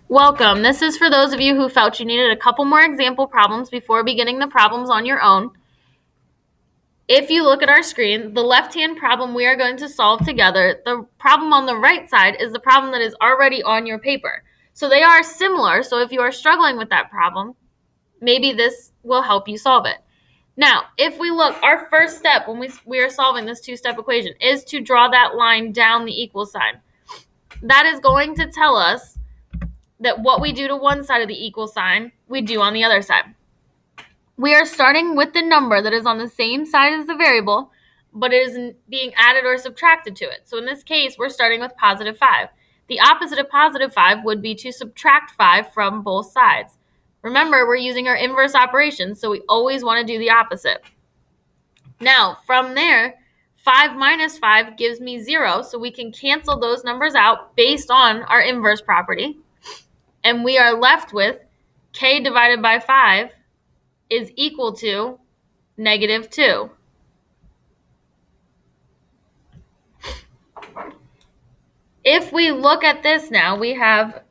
Welcome. This is for those of you who felt you needed a couple more example problems before beginning the problems on your own. If you look at our screen, the left-hand problem we are going to solve together, the problem on the right side is the problem that is already on your paper. So they are similar, so if you are struggling with that problem, maybe this will help you solve it. Now, if we look, our first step when we are solving this two-step equation is to draw that line down the equal sign. That is going to tell us that what we do to one side of the equal sign, we do on the other side. We are starting with the number that is on the same side as the variable, but it is being added or subtracted to it. So in this case, we're starting with positive 5. The opposite of positive 5 would be to subtract 5 from both sides. Remember, we're using our inverse operations, so we always want to do the opposite. Now, from there, 5 minus 5 gives me 0, so we can cancel those numbers out based on our inverse property. And we are left with k divided by 5 is equal to negative 2. If we look at this now, we have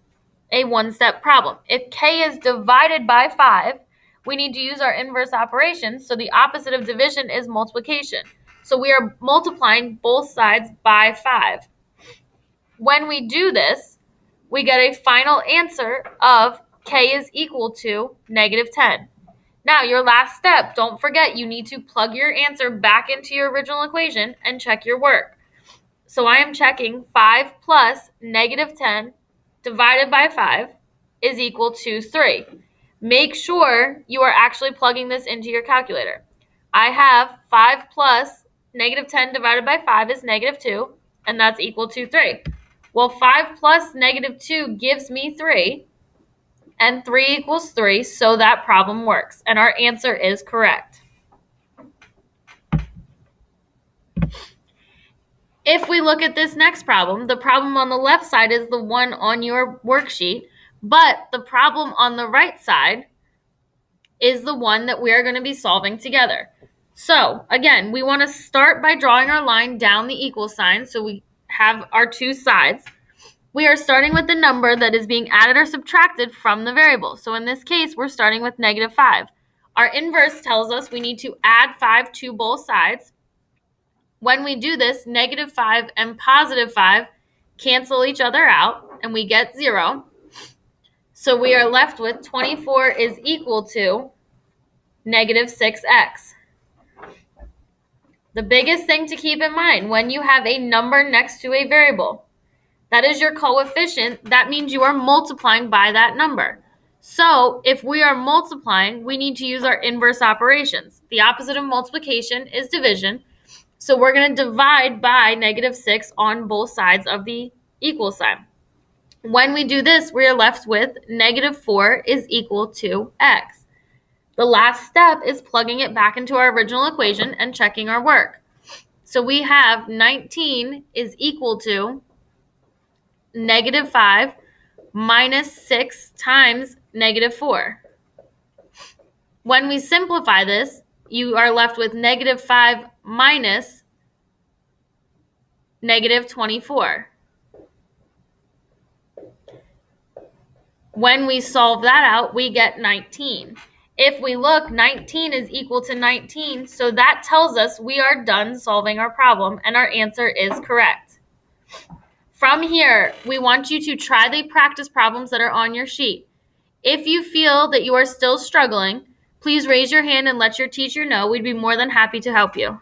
a one-step problem. If k is divided by 5, we need to use our inverse operation, so the opposite of division is multiplication. So we are multiplying both sides by 5. When we do this, we get a final answer of k is equal to negative 10. Now, your last step, don't forget you need to plug your answer back into your original equation and check your work. So I am checking 5 plus negative 10 divided by 5 is equal to 3. Make sure you are actually plugging this into your calculator. I have 5 plus negative 10 divided by 5 is negative 2, and that's equal to 3. Well, 5 plus negative 2 gives me 3, and 3 equals 3, so that problem works, and our answer is correct. If we look at this next problem, the problem on the left side is the one on your worksheet, but the problem on the right side is the one that we are going to be solving together. So, again, we want to start by drawing our line down the equal sign, so we have our two sides. We are starting with the number that is being added or subtracted from the variable. So in this case, we're starting with negative 5. Our inverse tells us we need to add 5 to both sides. When we do this, negative 5 and positive 5 cancel each other out, and we get 0. So we are left with 24 is equal to negative 6x. The biggest thing to keep in mind when you have a number next to a variable, that is your coefficient. That means you are multiplying by that number. So if we are multiplying, we need to use our inverse operations. The opposite of multiplication is division. So we're going to divide by negative 6 on both sides of the equal sign. When we do this, we are left with negative 4 is equal to x. The last step is plugging it back into our original equation and checking our work. So we have 19 is equal to negative 5 minus 6 times negative 4. When we simplify this, you are left with negative 5 minus negative 24. When we solve that out, we get 19. If we look, 19 is equal to 19, so that tells us we are done solving our problem, and our answer is correct. From here, we want you to try the practice problems that are on your sheet. If you feel that you are still struggling, please raise your hand and let your teacher know. We'd be more than happy to help you.